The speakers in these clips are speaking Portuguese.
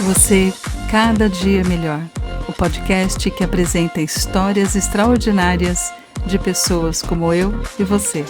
Você, cada dia melhor. O podcast que apresenta histórias extraordinárias de pessoas como eu e você.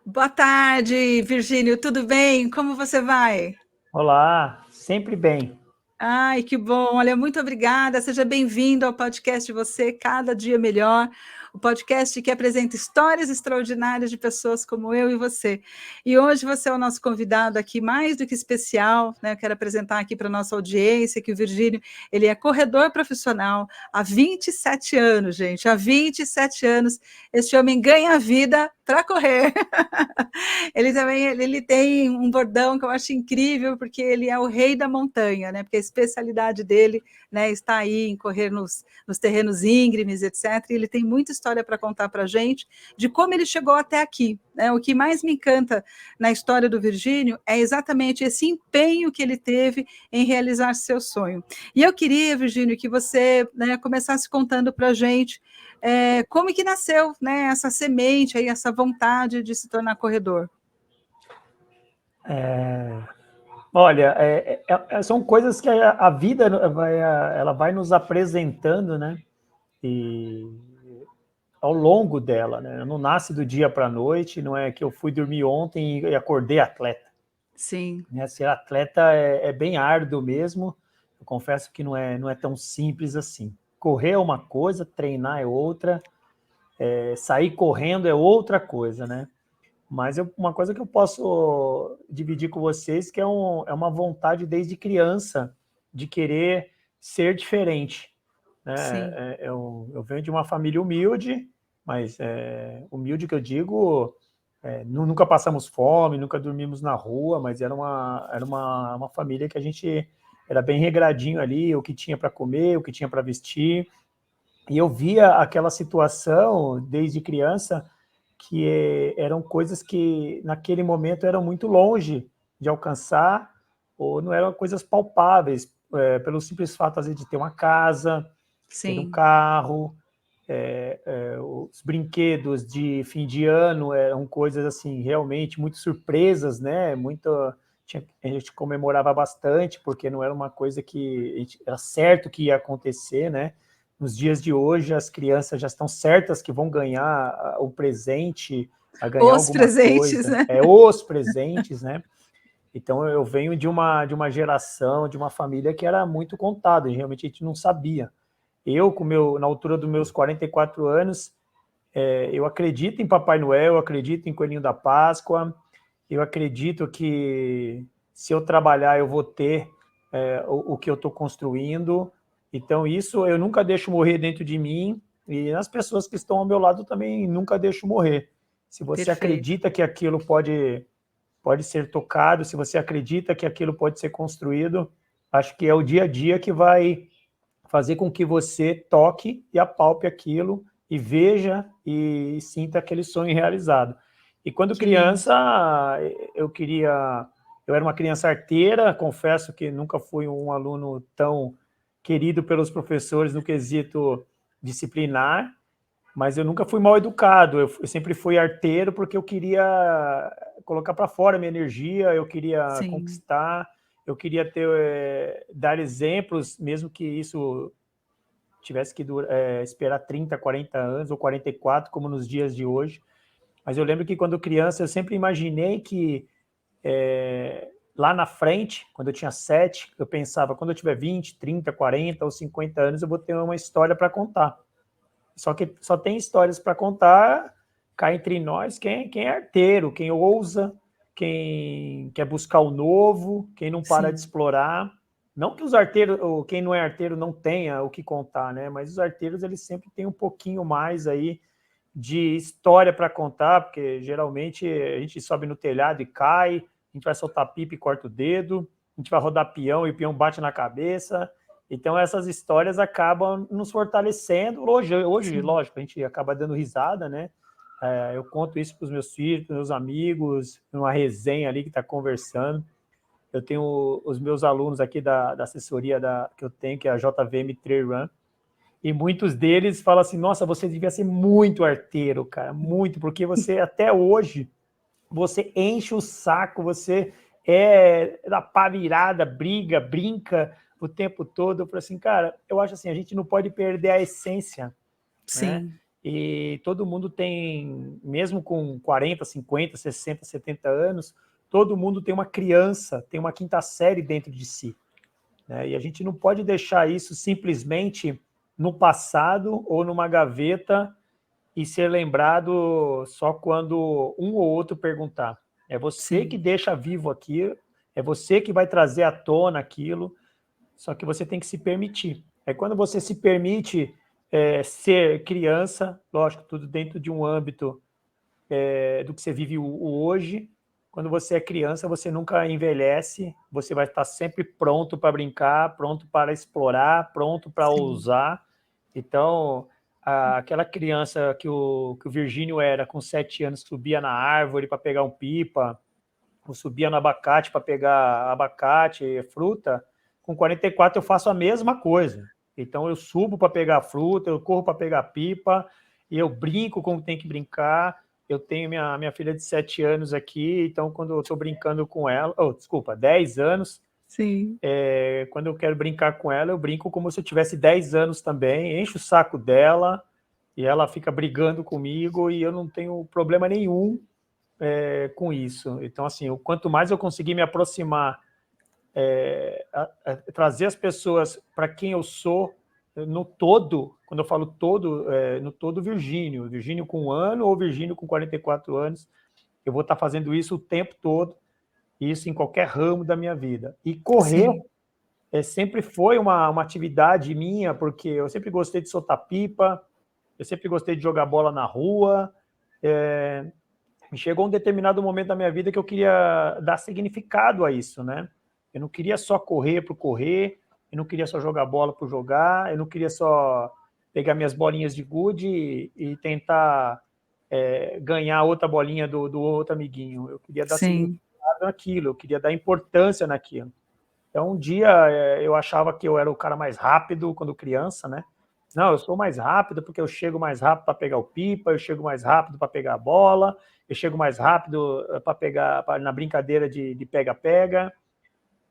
Boa tarde, Virgínio, tudo bem? Como você vai? Olá, sempre bem. Ai, que bom. Olha, muito obrigada. Seja bem-vindo ao podcast de Você, Cada Dia Melhor. O podcast que apresenta histórias extraordinárias de pessoas como eu e você. E hoje você é o nosso convidado aqui, mais do que especial, né? Eu quero apresentar aqui para a nossa audiência que o Virgínio, ele é corredor profissional há 27 anos, gente. Há 27 anos, este homem ganha a vida para correr. Ele também ele tem um bordão que eu acho incrível, porque ele é o rei da montanha, né? Porque a especialidade dele, né, está aí em correr nos terrenos íngremes, etc. E ele tem muita história para contar para a gente de como ele chegou até aqui. Né? O que mais me encanta na história do Virgínio é exatamente esse empenho que ele teve em realizar seu sonho. E eu queria, Virgínio, que você, né, começasse contando para a gente como que nasceu, né, essa semente, aí, essa vontade de se tornar corredor. Olha, são coisas que a vida ela vai nos apresentando, né? E ao longo dela, né? Não nasce do dia para a noite, não é que eu fui dormir ontem e acordei atleta. Sim. Né? Ser atleta é bem árduo mesmo. Eu confesso que não é tão simples assim. Correr é uma coisa, treinar é outra, sair correndo é outra coisa, né? Mas uma coisa que eu posso dividir com vocês que é uma vontade desde criança de querer ser diferente. Né? Sim. Eu venho de uma família humilde, mas humilde que eu digo, nunca passamos fome, nunca dormimos na rua, mas era uma família que a gente era bem regradinho ali, o que tinha para comer, o que tinha para vestir. E eu via aquela situação desde criança que eram coisas que naquele momento eram muito longe de alcançar ou não eram coisas palpáveis, pelo simples fato às vezes, de ter uma casa, ter um Sim. carro, os brinquedos de fim de ano eram coisas assim realmente muito surpresas, né? A gente comemorava bastante porque não era uma coisa que era certo que ia acontecer, né? Nos dias de hoje, as crianças já estão certas que vão ganhar o presente, a ganhar Os alguma presentes, coisa, né? os presentes, né? Então, eu venho de uma geração, de uma família que era muito contada, e realmente a gente não sabia. Eu, na altura dos meus 44 anos, eu acredito em Papai Noel, eu acredito em Coelhinho da Páscoa, eu acredito que se eu trabalhar eu vou ter o que eu estou construindo. Então isso eu nunca deixo morrer dentro de mim e as pessoas que estão ao meu lado também nunca deixo morrer. Se você Perfeito. acredita que aquilo pode ser tocado, se você acredita que aquilo pode ser construído, acho que é o dia a dia que vai fazer com que você toque e apalpe aquilo e veja e sinta aquele sonho realizado. E quando Que lindo. criança, eu era uma criança arteira, confesso que nunca fui um aluno tão querido pelos professores no quesito disciplinar, mas eu nunca fui mal educado, eu sempre fui arteiro porque eu queria colocar para fora a minha energia, eu queria Sim. conquistar, eu queria dar exemplos, mesmo que isso tivesse que esperar 30, 40 anos ou 44, como nos dias de hoje. Mas eu lembro que quando criança eu sempre imaginei que lá na frente, quando eu tinha 7, eu pensava, quando eu tiver 20, 30, 40 ou 50 anos, eu vou ter uma história para contar. Só que só tem histórias para contar cá entre nós quem é arteiro, quem ousa, quem quer buscar o novo, quem não para de Sim. explorar. Não que os arteiros, ou quem não é arteiro não tenha o que contar, né? Mas os arteiros eles sempre têm um pouquinho mais aí de história para contar, porque geralmente a gente sobe no telhado e cai, a gente vai soltar pipa e corta o dedo, a gente vai rodar peão e o peão bate na cabeça. Então essas histórias acabam nos fortalecendo. Hoje, Sim. lógico, a gente acaba dando risada, né? Eu conto isso para os meus filhos, para os meus amigos, numa resenha ali que está conversando. Eu tenho os meus alunos aqui da assessoria que eu tenho, que é a JVM Trail Run, e muitos deles falam assim, nossa, você devia ser muito arteiro, cara, muito, porque você até hoje, você enche o saco, você da pá virada, briga, brinca o tempo todo. Eu falei assim, cara, eu acho assim, a gente não pode perder a essência, né? Sim, E todo mundo tem, mesmo com 40, 50, 60, 70 anos, todo mundo tem uma criança, tem uma quinta série dentro de si, né? E a gente não pode deixar isso simplesmente no passado ou numa gaveta e ser lembrado só quando um ou outro perguntar. É você que sim, deixa vivo aquilo, é você que vai trazer à tona aquilo, só que você tem que se permitir. É quando você se permite ser criança, lógico, tudo dentro de um âmbito do que você vive o hoje. Quando você é criança, você nunca envelhece, você vai estar sempre pronto para brincar, pronto para explorar, pronto para sim, ousar. Então, aquela criança que o Virgínio era com 7 anos, subia na árvore para pegar um pipa, ou subia no abacate para pegar abacate, fruta, com 44 eu faço a mesma coisa. Então eu subo para pegar fruta, eu corro para pegar pipa, e eu brinco como tem que brincar. Eu tenho minha filha de 7 anos aqui, então quando eu estou brincando com ela, 10 anos, sim, quando eu quero brincar com ela, eu brinco como se eu tivesse 10 anos também, encho o saco dela, e ela fica brigando comigo, e eu não tenho problema nenhum com isso. Então, assim, quanto mais eu conseguir me aproximar, trazer as pessoas para quem eu sou, no todo, quando eu falo todo, no todo Virgínio com 1 ano ou Virgínio com 44 anos, eu vou estar fazendo isso o tempo todo, isso em qualquer ramo da minha vida. E correr sim, sempre foi uma atividade minha, porque eu sempre gostei de soltar pipa, eu sempre gostei de jogar bola na rua. Chegou um determinado momento da minha vida que eu queria dar significado a isso, né? Eu não queria só correr por correr, eu não queria só jogar bola por jogar, eu não queria só pegar minhas bolinhas de gude e tentar ganhar outra bolinha do outro amiguinho. Eu queria dar sim, significado naquilo, eu queria dar importância naquilo. Então, um dia eu achava que eu era o cara mais rápido quando criança, né? Não, eu sou mais rápido porque eu chego mais rápido para pegar o pipa, eu chego mais rápido para pegar a bola, eu chego mais rápido para pegar na brincadeira de pega-pega.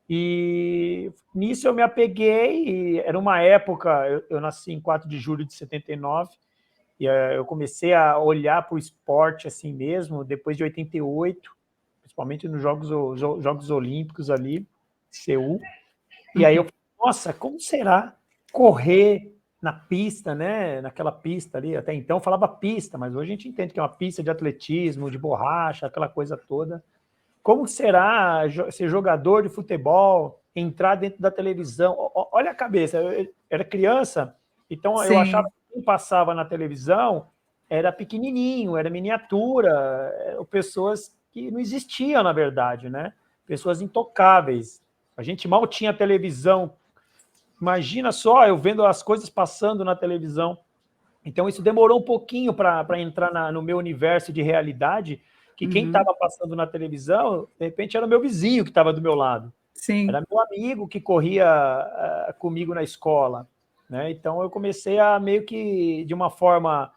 E nisso eu me apeguei, e era uma época, eu nasci em 4 de julho de 79, e eu comecei a olhar para o esporte assim mesmo, depois de 88, principalmente nos Jogos Olímpicos ali, Seul. E aí eu uhum, falei, nossa, como será correr na pista, né? Naquela pista ali, até então eu falava pista, mas hoje a gente entende que é uma pista de atletismo, de borracha, aquela coisa toda. Como será ser jogador de futebol, entrar dentro da televisão? Olha a cabeça, eu era criança, então eu achava sim, que quem passava na televisão era pequenininho, era miniatura, eram pessoas que não existiam, na verdade, né? Pessoas intocáveis. A gente mal tinha televisão. Imagina só, eu vendo as coisas passando na televisão. Então, isso demorou um pouquinho para entrar no meu universo de realidade, que quem uhum, estava passando na televisão, de repente, era o meu vizinho que estava do meu lado. sim, Era meu amigo que corria comigo na escola. Né? Então, eu comecei a meio que, de uma forma,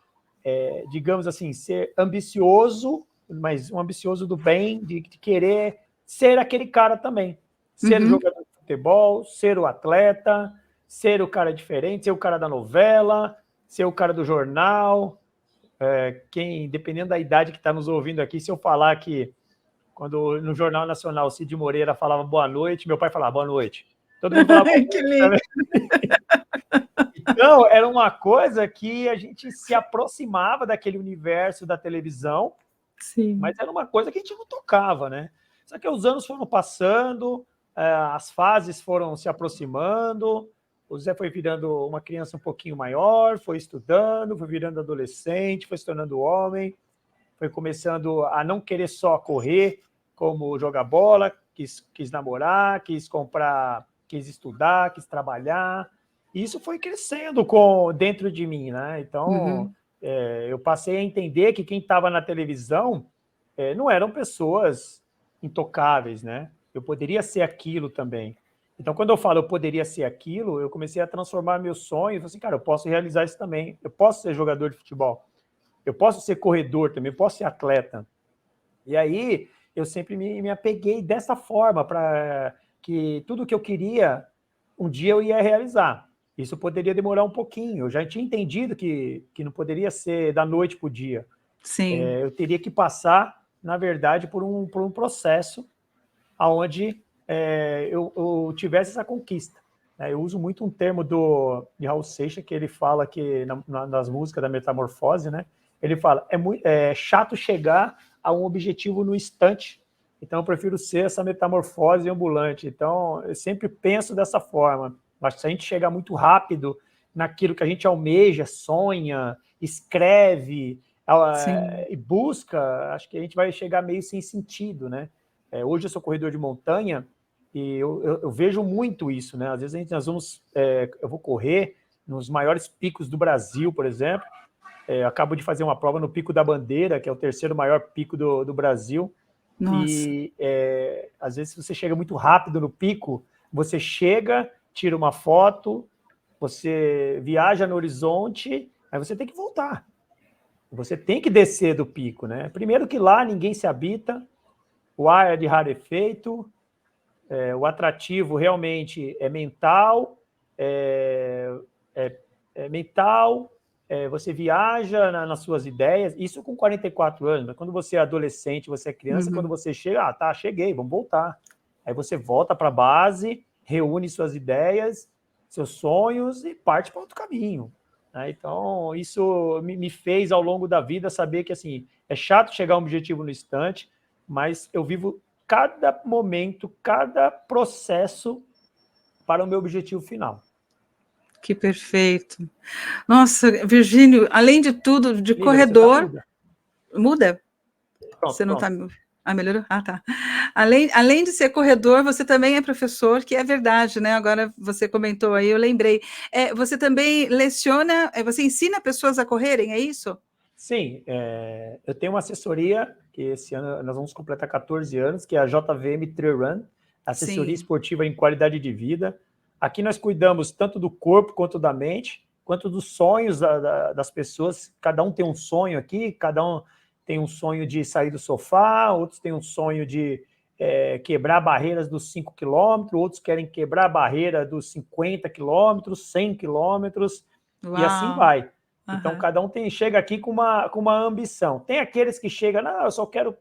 digamos assim, ser ambicioso, mas um ambicioso do bem, de querer ser aquele cara também. Ser o uhum, jogador de futebol, ser o atleta, ser o cara diferente, ser o cara da novela, ser o cara do jornal. Quem, dependendo da idade que está nos ouvindo aqui, se eu falar que quando no Jornal Nacional o Cid Moreira falava boa noite, meu pai falava boa noite. Todo mundo falava boa que noite lindo, também. Então, era uma coisa que a gente se aproximava daquele universo da televisão, sim, mas era uma coisa que a gente não tocava, né? Só que os anos foram passando, as fases foram se aproximando, o Zé foi virando uma criança um pouquinho maior, foi estudando, foi virando adolescente, foi se tornando homem, foi começando a não querer só correr, como jogar bola, quis namorar, quis comprar, quis estudar, quis trabalhar. E isso foi crescendo dentro de mim, né? Então, uhum, eu passei a entender que quem estava na televisão não eram pessoas intocáveis, né? Eu poderia ser aquilo também. Então, quando eu falo eu poderia ser aquilo, eu comecei a transformar meus sonhos. Eu falei assim, cara, eu posso realizar isso também. Eu posso ser jogador de futebol. Eu posso ser corredor também, eu posso ser atleta. E aí eu sempre me apeguei dessa forma, para que tudo que eu queria, um dia eu ia realizar. Isso poderia demorar um pouquinho, eu já tinha entendido que não poderia ser da noite para o dia. Sim. Eu teria que passar, na verdade, por um processo onde eu tivesse essa conquista. Eu uso muito um termo de Raul Seixas, que ele fala que nas músicas da Metamorfose, né? Ele fala, é chato chegar a um objetivo no instante, então eu prefiro ser essa metamorfose ambulante. Então, eu sempre penso dessa forma. Mas se a gente chegar muito rápido naquilo que a gente almeja, sonha, escreve e busca, acho que a gente vai chegar meio sem sentido, né? Hoje eu sou corredor de montanha e eu vejo muito isso, né? Às vezes eu vou correr nos maiores picos do Brasil, por exemplo. Acabo de fazer uma prova no Pico da Bandeira, que é o terceiro maior pico do Brasil. Nossa. E às vezes você chega muito rápido no pico, você chega, tira uma foto, você viaja no horizonte, aí você tem que voltar. Você tem que descer do pico, né? Primeiro que lá ninguém se habita, o ar é de rarefeito, o atrativo realmente é mental, mental, você viaja nas suas ideias, isso com 44 anos, mas quando você é adolescente, você é criança, quando você chega, tá, cheguei, vamos voltar. Aí você volta para a base, reúne suas ideias, seus sonhos e parte para outro caminho. Né? Então, isso me fez, ao longo da vida, saber que assim, é chato chegar a um objetivo no instante, mas eu vivo cada momento, cada processo para o meu objetivo final. Que perfeito. Nossa, Virgínio, além de tudo, de Lívia, corredor... Você Muda? pronto, Você não está... pronto. melhorou? Ah, tá. Além de ser corredor, você também é professor, que é verdade, né? Agora você comentou aí, eu lembrei. Você também leciona, você ensina pessoas a correrem, é isso? Sim, eu tenho uma assessoria, que esse ano nós vamos completar 14 anos, que é a JVM Trail Run, assessoria esportiva em qualidade de vida. Aqui nós cuidamos tanto do corpo quanto da mente, quanto dos sonhos das pessoas. Cada um tem um sonho aqui, cada um tem um sonho de sair do sofá, outros têm um sonho de quebrar barreiras dos 5 quilômetros, outros querem quebrar a barreira dos 50 quilômetros, 100 quilômetros, e assim vai. Então, cada um chega aqui com uma ambição. Tem aqueles que chegam, não, eu só quero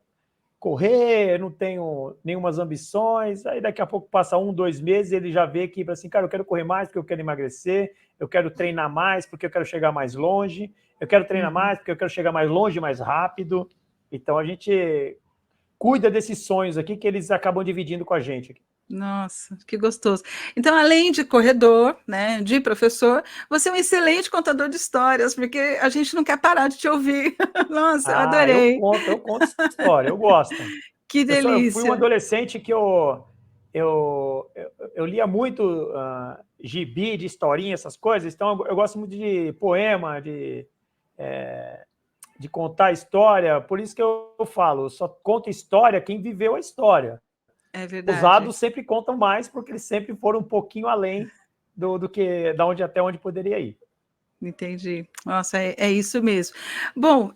correr, não tenho nenhumas ambições, aí daqui a pouco passa 1, 2 meses, ele já vê que, assim, cara, eu quero correr mais porque eu quero emagrecer, eu quero treinar mais porque eu quero chegar mais longe, eu quero treinar mais porque eu quero chegar mais longe, mais rápido. Então, a gente cuida desses sonhos aqui que eles acabam dividindo com a gente aqui. Nossa, que gostoso. Então, além de corredor, né, de professor, você é um excelente contador de histórias, porque a gente não quer parar de te ouvir. Nossa, eu adorei. Eu conto história, eu gosto. Que Eu fui um delícia. adolescente que eu lia muito gibi de historinha, essas coisas, então eu gosto muito de poema, de contar história, por isso que eu falo, só conta história quem viveu a história. É verdade. Os dados sempre contam mais, porque eles sempre foram um pouquinho além até onde poderia ir. Entendi. Nossa, é isso mesmo. Bom,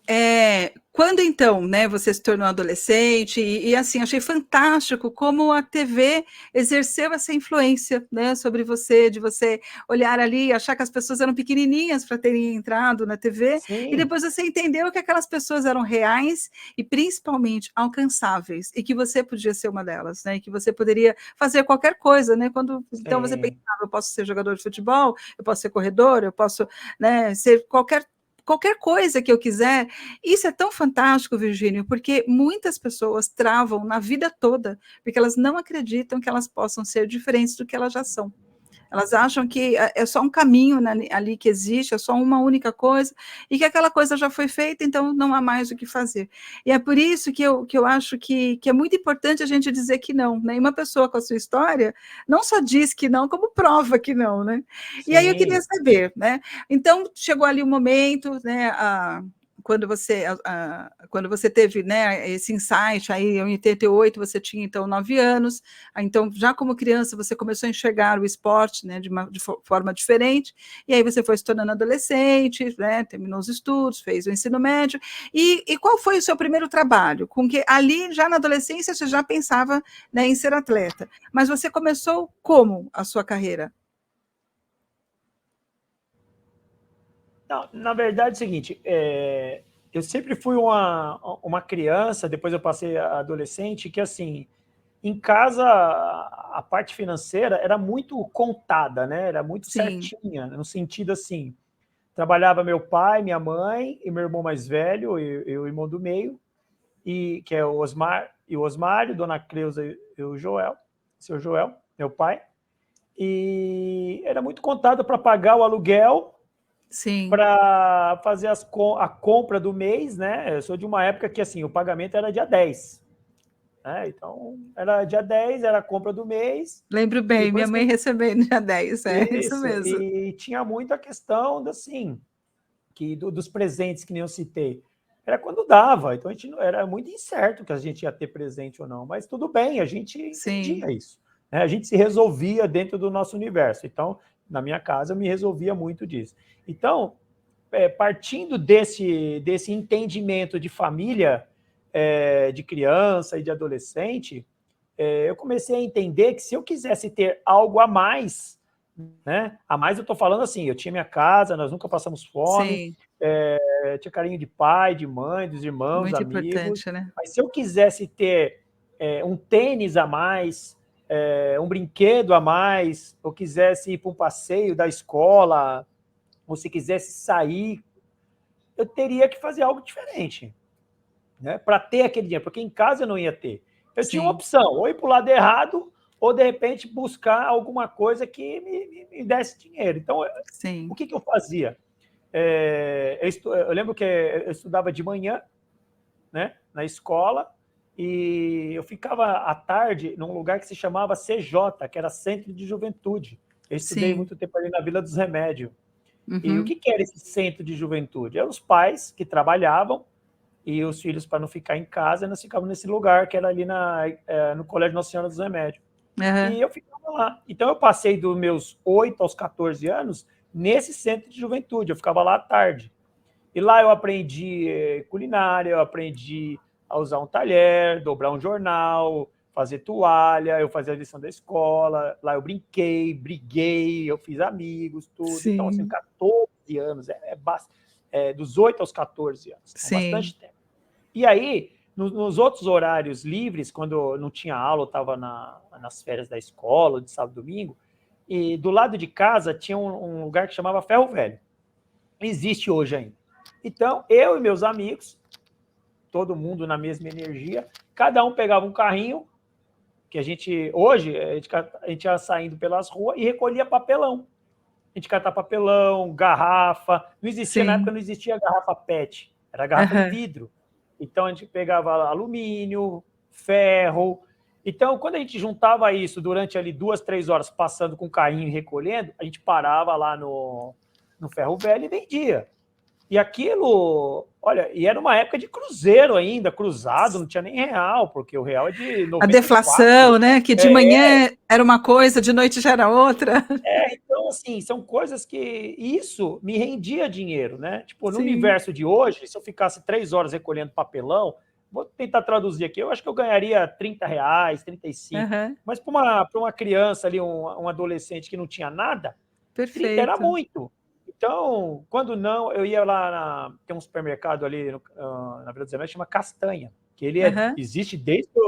quando então, né, você se tornou adolescente e assim, achei fantástico como a TV exerceu essa influência, né, sobre você, de você olhar ali e achar que as pessoas eram pequenininhas para terem entrado na TV, Sim. E depois você entendeu que aquelas pessoas eram reais e principalmente alcançáveis e que você podia ser uma delas, né, e que você poderia fazer qualquer coisa, né, então você pensava, eu posso ser jogador de futebol, eu posso ser corredor, eu posso, né, ser qualquer coisa que eu quiser. Isso é tão fantástico, Virgínio, porque muitas pessoas travam na vida toda, porque elas não acreditam que elas possam ser diferentes do que elas já são. Elas acham que é só um caminho ali que existe, é só uma única coisa, e que aquela coisa já foi feita, então não há mais o que fazer. E é por isso que eu acho que é muito importante a gente dizer que não, né? E uma pessoa com a sua história não só diz que não, como prova que não, né? Sim. E aí eu queria saber, né? Então, chegou ali o momento, né? quando você teve, né, esse insight, aí em 88 você tinha então 9 anos, então já como criança você começou a enxergar o esporte, né, de forma diferente, e aí você foi se tornando adolescente, né, terminou os estudos, fez o ensino médio, e qual foi o seu primeiro trabalho? Com que ali, já na adolescência, você já pensava, né, em ser atleta, mas você começou como a sua carreira? Não, na verdade é o seguinte, eu sempre fui uma criança, depois eu passei a adolescente, que assim, em casa a parte financeira era muito contada, né? Era muito Sim, certinha, no sentido assim, trabalhava meu pai, minha mãe e meu irmão mais velho, eu, o irmão do meio, e que é o Osmar e o Osmário, Dona Creuza e o Joel, seu Joel, meu pai. E era muito contado para pagar o aluguel, sim, para fazer a compra do mês, né? Eu sou de uma época que assim, o pagamento era dia 10, né? Então, era dia 10, era a compra do mês, lembro e bem, por minha isso mãe que recebeu no dia 10, é isso isso, mesmo. e tinha muito a questão assim, dos presentes que nem eu citei. Era quando dava, então a gente era muito incerto que a gente ia ter presente ou não, mas tudo bem, a gente Sim, entendia isso, né? A gente se resolvia dentro do nosso universo. Então, na minha casa, eu me resolvia muito disso. Então, partindo desse entendimento de família, de criança e de adolescente, eu comecei a entender que se eu quisesse ter algo a mais, né? A mais eu estou falando assim, eu tinha minha casa, nós nunca passamos fome, sim, tinha carinho de pai, de mãe, dos irmãos, muito amigos, importante, né? mas se eu quisesse ter um tênis a mais, um brinquedo a mais, ou quisesse ir para um passeio da escola, ou se quisesse sair, eu teria que fazer algo diferente, né? Para ter aquele dinheiro, porque em casa eu não ia ter. Eu tinha uma Sim, opção, ou ir para o lado errado, ou de repente buscar alguma coisa que me desse dinheiro. Então, o sim, que eu fazia? Eu lembro que eu estudava de manhã, né, na escola, e eu ficava à tarde num lugar que se chamava CJ, que era Centro de Juventude. Eu estudei sim, muito tempo ali na Vila dos Remédios. E o uhum, que era esse centro de juventude? Eram os pais que trabalhavam e os filhos, para não ficar em casa, nós ficávamos nesse lugar, que era ali no Colégio Nossa Senhora dos Remédios. aham, E eu ficava lá. Então, eu passei dos meus 8 aos 14 anos nesse centro de juventude. Eu ficava lá à tarde. E lá eu aprendi culinária, eu aprendi a usar um talher, dobrar um jornal, fazer toalha, eu fazia a lição da escola. Lá eu brinquei, briguei, eu fiz amigos, tudo. Então, assim, sim, 14 anos, dos 8 aos 14 anos. Então, sim, bastante tempo. E aí, nos outros horários livres, quando não tinha aula, eu estava nas férias da escola, de sábado e domingo, e do lado de casa tinha um lugar que chamava Ferro Velho. Existe hoje ainda. Então, eu e meus amigos, todo mundo na mesma energia, cada um pegava um carrinho, que hoje, a gente ia saindo pelas ruas e recolhia papelão. A gente catava papelão, garrafa, não existia, na época sim, não existia garrafa PET, era garrafa de aham, vidro. Então a gente pegava alumínio, ferro. Então, quando a gente juntava isso durante ali 2, 3 horas, passando com o carrinho e recolhendo, a gente parava lá no ferro velho e vendia. E aquilo, olha, e era uma época de cruzeiro ainda, cruzado, não tinha nem real, porque o real é de a 94. deflação, né, que de manhã era uma coisa, de noite já era outra. Então, assim, são coisas que isso me rendia dinheiro, né? Tipo, no Sim, universo de hoje, se eu ficasse 3 horas recolhendo papelão, vou tentar traduzir aqui, eu acho que eu ganharia R$ 30, 35. aham, Mas para uma criança ali, um adolescente que não tinha nada, 30 era perfeito, muito. Então, quando não, eu ia lá, tem um supermercado ali na Vila dos Remédios, chama Castanha, que ele aham, existe desde que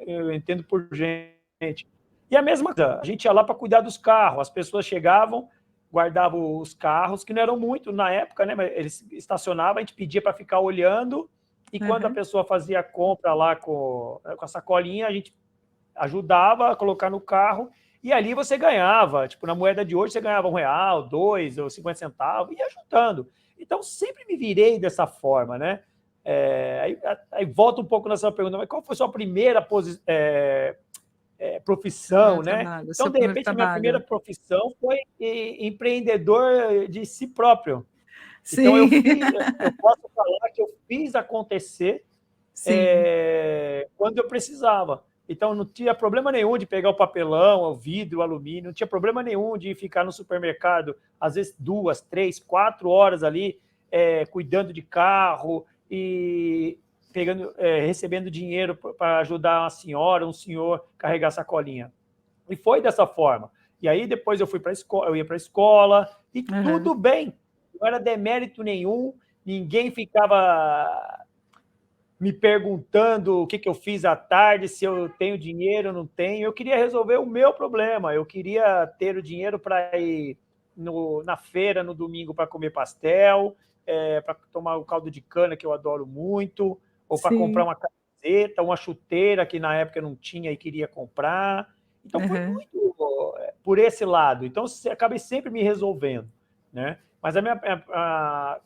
eu entendo por gente. E a mesma coisa, a gente ia lá para cuidar dos carros, as pessoas chegavam, guardavam os carros, que não eram muito na época, né? Mas eles estacionavam, a gente pedia para ficar olhando, e quando a aham, pessoa fazia a compra lá com a sacolinha, a gente ajudava a colocar no carro, e ali você ganhava. Tipo, na moeda de hoje, você ganhava R$ 1, 2 ou 50 centavos, e ia juntando. Então, sempre me virei dessa forma, né? Aí volta um pouco na sua pergunta, mas qual foi a sua primeira profissão, primeiro né? trabalho, Então, seu de primeiro repente, a minha primeira trabalho. profissão foi empreendedor de si próprio. Sim. Então, eu posso falar que eu fiz acontecer quando eu precisava. Então, não tinha problema nenhum de pegar o papelão, o vidro, o alumínio, não tinha problema nenhum de ficar no supermercado, às vezes 2, 3, 4 horas ali, cuidando de carro e recebendo dinheiro para ajudar uma senhora, um senhor carregar sacolinha. E foi dessa forma. E aí depois eu fui para a escola, eu ia para a escola e tudo bem, não era demérito nenhum, ninguém ficava me perguntando o que eu fiz à tarde, se eu tenho dinheiro ou não tenho. Eu queria resolver o meu problema, eu queria ter o dinheiro para ir na feira no domingo para comer pastel, para tomar o caldo de cana, que eu adoro muito, ou para comprar uma camiseta, uma chuteira que na época eu não tinha e queria comprar. Então foi muito por esse lado. Então acabei sempre me resolvendo, né? Mas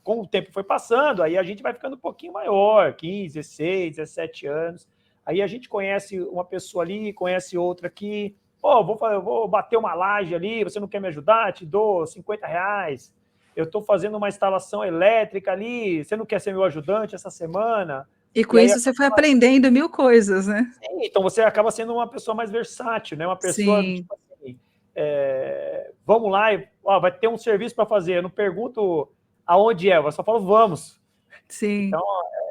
com o tempo foi passando, aí a gente vai ficando um pouquinho maior, 15, 16, 17 anos. Aí a gente conhece uma pessoa ali, conhece outra aqui. Vou bater uma laje ali, você não quer me ajudar? Te dou R$50. Eu estou fazendo uma instalação elétrica ali, você não quer ser meu ajudante essa semana? E com isso você foi aprendendo 1000 coisas, né? Sim, então você acaba sendo uma pessoa mais versátil, né? Uma pessoa, tipo assim, vamos lá, vai ter um serviço para fazer. Eu não pergunto aonde eu só falo vamos. Sim. Então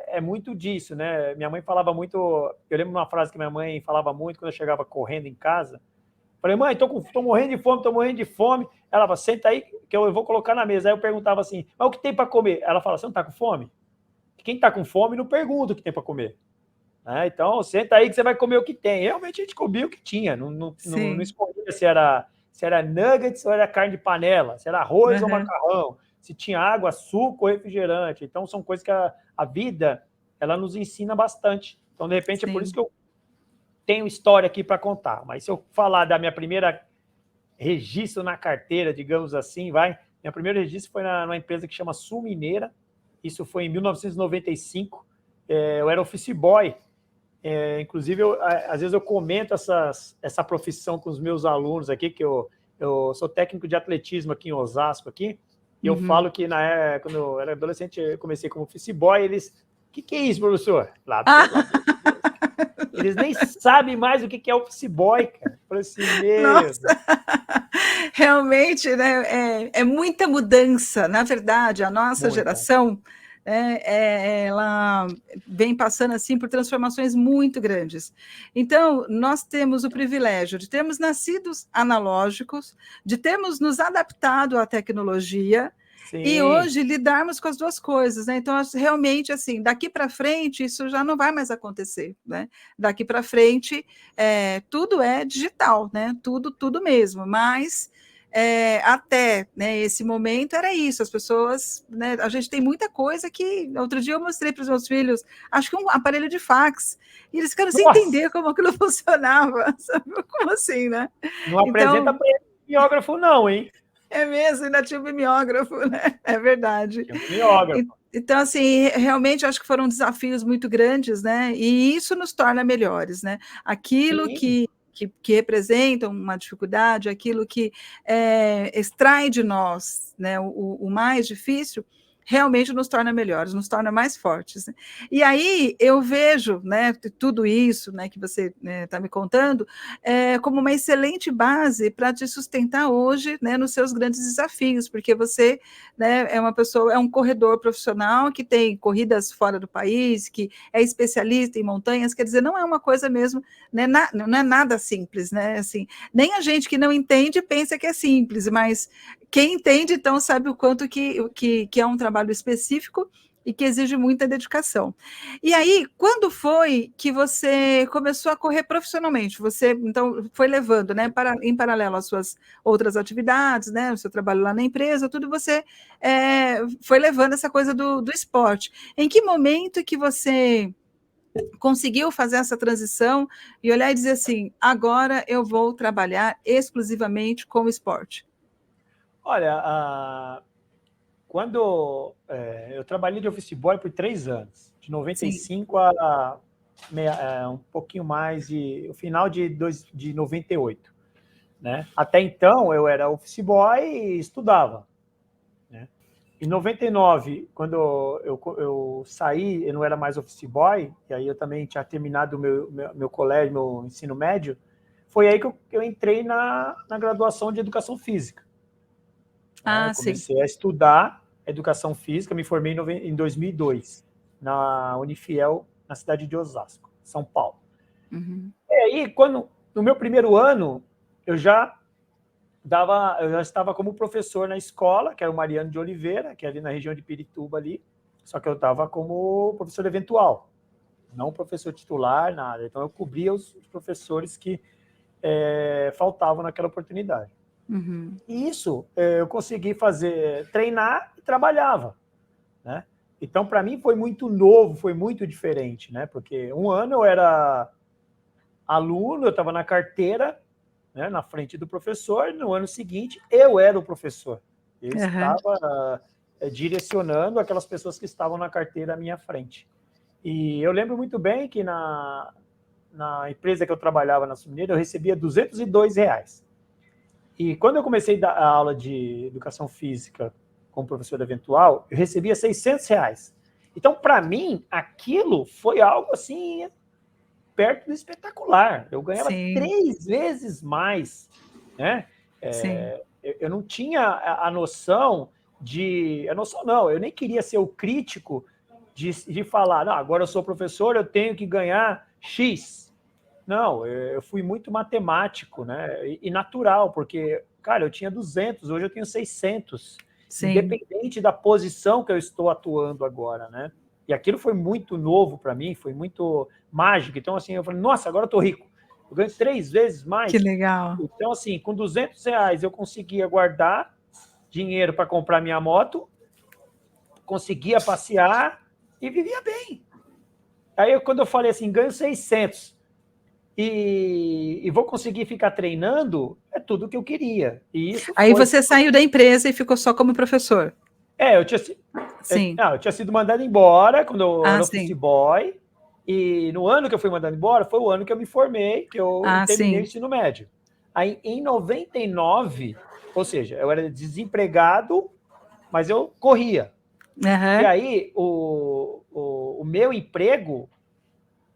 é muito disso, né? Minha mãe falava muito. Eu lembro de uma frase que minha mãe falava muito quando eu chegava correndo em casa. Falei, mãe, tô morrendo de fome, tô morrendo de fome. Ela falava, senta aí que eu vou colocar na mesa. Aí eu perguntava assim, mas o que tem para comer? Ela fala, você não tá com fome? Quem tá com fome não pergunta o que tem para comer. Então, senta aí que você vai comer o que tem. Realmente a gente comia o que tinha, não escolhia se era nuggets ou era carne de panela, se era arroz ou macarrão, se tinha água, suco ou refrigerante. Então, são coisas que a vida ela nos ensina bastante. Então, de repente, é por isso que eu tenho história aqui para contar. Mas se eu falar da minha primeira registro na carteira, digamos assim, minha primeira registro foi numa empresa que chama Sul Mineira. Isso foi em 1995. Eu era office boy. Inclusive, às vezes eu comento essa profissão com os meus alunos aqui, que eu sou técnico de atletismo aqui em Osasco, aqui, e eu falo que quando eu era adolescente, eu comecei como office boy, o que é isso, professor? Eles nem sabem mais o que é office boy, cara. Eu falei assim, Nossa, realmente, né, é muita mudança. Na verdade, a nossa geração, ela vem passando assim por transformações muito grandes. Então, nós temos o privilégio de termos nascidos analógicos, de termos nos adaptado à tecnologia. Sim. E hoje lidarmos com as duas coisas, né? Então, realmente, assim, daqui para frente, isso já não vai mais acontecer, né? Daqui para frente, tudo é digital, né? Tudo mesmo, mas até, né, esse momento era isso, as pessoas, né, a gente tem muita coisa que, outro dia eu mostrei para os meus filhos, acho que um aparelho de fax, e eles ficaram sem entender como aquilo funcionava, sabe? Como assim, né? Não apresenta para ele mimeógrafo não, hein? É mesmo, ainda tinha um mimeógrafo, né? É verdade. Tinha um mimeógrafo. Então, assim, realmente acho que foram desafios muito grandes, né? E isso nos torna melhores, né? Aquilo que representa uma dificuldade, aquilo que extrai de nós, né, o mais difícil, realmente nos torna melhores, nos torna mais fortes. Né? E aí eu vejo, né, tudo isso, né, que você está me contando, como uma excelente base para te sustentar hoje, né, nos seus grandes desafios, porque você, né, é uma pessoa, é um corredor profissional que tem corridas fora do país, que é especialista em montanhas, quer dizer, não é uma coisa mesmo, né, não é nada simples, né? Assim, nem a gente que não entende pensa que é simples, mas quem entende, então, sabe o quanto que é um trabalho específico e que exige muita dedicação. E aí, quando foi que você começou a correr profissionalmente? Você, então, foi levando, né, em paralelo às suas outras atividades, né, o seu trabalho lá na empresa, tudo, você foi levando essa coisa do esporte. Em que momento que você conseguiu fazer essa transição e olhar e dizer assim, agora eu vou trabalhar exclusivamente com o esporte? Olha, quando eu trabalhei de office boy por 3 anos, de 95 a um pouquinho mais, o final de 98. Né? Até então, eu era office boy e estudava. Né? Em 99, quando eu saí, eu não era mais office boy, e aí eu também tinha terminado o meu colégio, meu ensino médio, foi aí que eu entrei na graduação de Educação Física. Eu comecei a estudar Educação Física, me formei em 2002, na Unifiel, na cidade de Osasco, São Paulo. Uhum. E aí, no meu primeiro ano, eu já estava como professor na escola, que era o Mariano de Oliveira, que é ali na região de Pirituba ali, só que eu estava como professor eventual, não professor titular, nada. Então eu cobria os professores que faltavam naquela oportunidade. Uhum. E isso eu consegui treinar e trabalhava, né? Então para mim foi muito novo, foi muito diferente, né? Porque um ano eu era aluno, eu estava na carteira, né, na frente do professor, no ano seguinte eu era o professor. Eu estava direcionando aquelas pessoas que estavam na carteira à minha frente. E eu lembro muito bem que na empresa que eu trabalhava na Sumineira, eu recebia R$202. E quando eu comecei a dar a aula de Educação Física como professor eventual, eu recebia R$600. Então, para mim, aquilo foi algo assim perto do espetacular. Eu ganhava 3 vezes mais, né? Eu não tinha a noção não, eu nem queria ser o crítico de falar, não, agora eu sou professor, eu tenho que ganhar X. Não, eu fui muito matemático, né? E natural, porque, cara, eu tinha 200, hoje eu tenho 600, independente da posição que eu estou atuando agora, né? E aquilo foi muito novo para mim, foi muito mágico. Então, assim, eu falei, nossa, agora eu estou rico. Eu ganho 3 vezes mais. Que legal. Então, assim, com R$200 eu conseguia guardar dinheiro para comprar minha moto, conseguia passear e vivia bem. Aí, quando eu falei assim, ganho 600 e vou conseguir ficar treinando, é tudo que eu queria. E isso Aí você saiu da empresa e ficou só como professor? Eu tinha sido mandado embora quando eu era office boy, e no ano que eu fui mandado embora foi o ano que eu me formei, que eu terminei o ensino médio. Aí, em 99, ou seja, eu era desempregado, mas eu corria. E aí, o meu emprego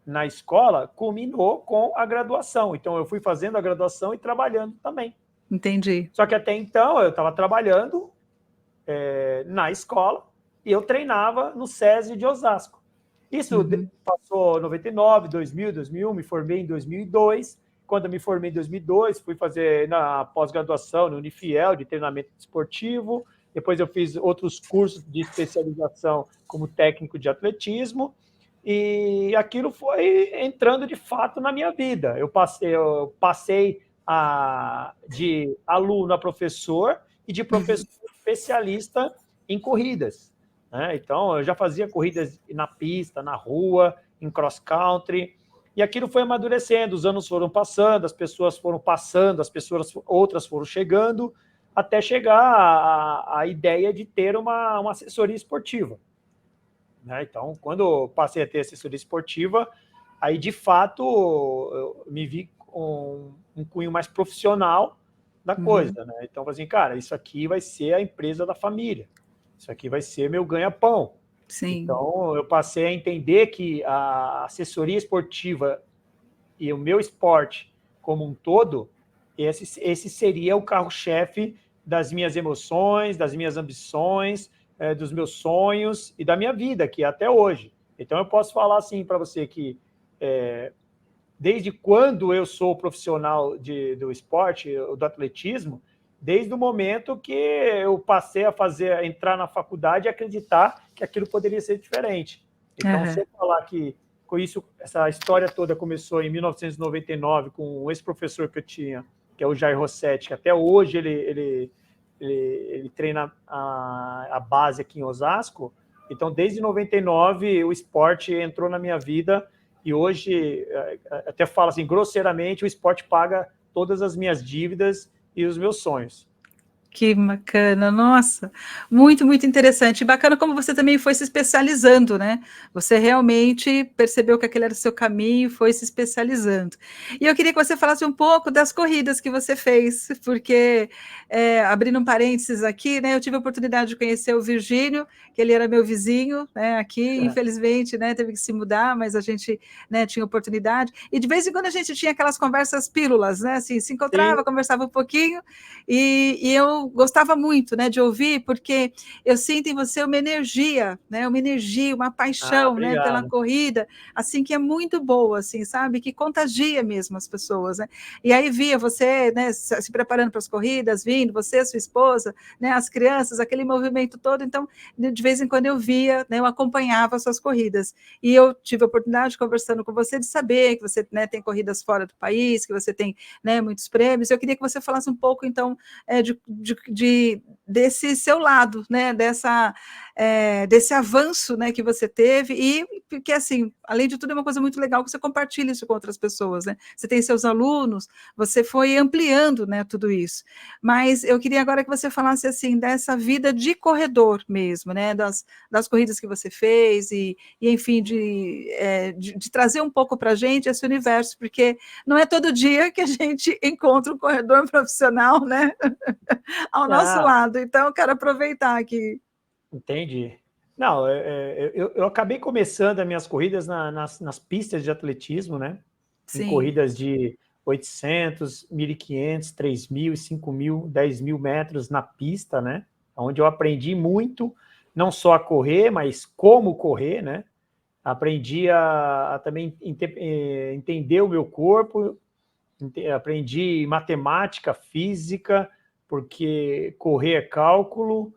na escola culminou com a graduação. Então, eu fui fazendo a graduação e trabalhando também. Entendi. Só que até então, eu estava trabalhando na escola e eu treinava no SESI de Osasco. Isso passou 99, 2000, 2001, me formei em 2002. Quando eu me formei em 2002, fui fazer na pós-graduação no Unifiel, de treinamento esportivo. Depois eu fiz outros cursos de especialização como técnico de atletismo. E aquilo foi entrando de fato na minha vida. Eu passei de aluno a professor e de professor especialista em corridas, né? Então, eu já fazia corridas na pista, na rua, em cross-country, e aquilo foi amadurecendo, os anos foram passando, as pessoas foram passando, outras foram chegando, até chegar a ideia de ter uma assessoria esportiva, né? Então, quando eu passei a ter assessoria esportiva, aí, de fato, eu me vi com um cunho mais profissional da coisa, né? Então, assim, cara, isso aqui vai ser a empresa da família, isso aqui vai ser meu ganha-pão. Então, eu passei a entender que a assessoria esportiva e o meu esporte como um todo, esse seria o carro-chefe das minhas emoções, das minhas ambições, dos meus sonhos e da minha vida, que é até hoje. Então, eu posso falar assim para você que desde quando eu sou profissional do esporte, do atletismo, desde o momento que eu passei a entrar na faculdade e acreditar que aquilo poderia ser diferente. Então, se eu falar que com isso, essa história toda começou em 1999 com esse professor que eu tinha, que é o Jair Rossetti, que até hoje ele treina a base aqui em Osasco. Então, desde 99, o esporte entrou na minha vida. E hoje, até falo assim, grosseiramente, o esporte paga todas as minhas dívidas e os meus sonhos. Que bacana, nossa, muito, muito interessante. E bacana como você também foi se especializando, né? Você realmente percebeu que aquele era o seu caminho e foi se especializando. E eu queria que você falasse um pouco das corridas que você fez, porque, abrindo um parênteses aqui, né? Eu tive a oportunidade de conhecer o Virgínio, que ele era meu vizinho, né? Aqui, infelizmente, né? Teve que se mudar, mas a gente, né, tinha oportunidade. E de vez em quando a gente tinha aquelas conversas pílulas, né? Assim, se encontrava, Sim. conversava um pouquinho. E eu gostava muito, né, de ouvir, porque eu sinto em você uma energia, né, uma paixão, né, pela Obrigado. corrida, assim, que é muito boa, assim, sabe, que contagia mesmo as pessoas, né, e aí via você, né, se preparando para as corridas, vindo, você, sua esposa, né, as crianças, aquele movimento todo, então, de vez em quando eu via, né, eu acompanhava as suas corridas, e eu tive a oportunidade, conversando com você, de saber que você, né, tem corridas fora do país, que você tem, né, muitos prêmios, eu queria que você falasse um pouco, então, desse seu lado, né, desse avanço, né, que você teve, e porque, assim, além de tudo, é uma coisa muito legal que você compartilha isso com outras pessoas, né? Você tem seus alunos, você foi ampliando, né, tudo isso. Mas eu queria agora que você falasse, assim, dessa vida de corredor mesmo, né, das corridas que você fez, e enfim, de trazer um pouco para a gente esse universo, porque não é todo dia que a gente encontra um corredor profissional, né, ao nosso Ah, lado. Então, eu quero aproveitar aqui. entendi. Não, eu acabei começando as minhas corridas nas pistas de atletismo, né? Em Sim. corridas de 800, 1.500, 3.000, 5.000, 10.000 metros na pista, né? Onde eu aprendi muito, não só a correr, mas como correr, né? Aprendi a também entender o meu corpo, aprendi matemática, física, porque correr é cálculo,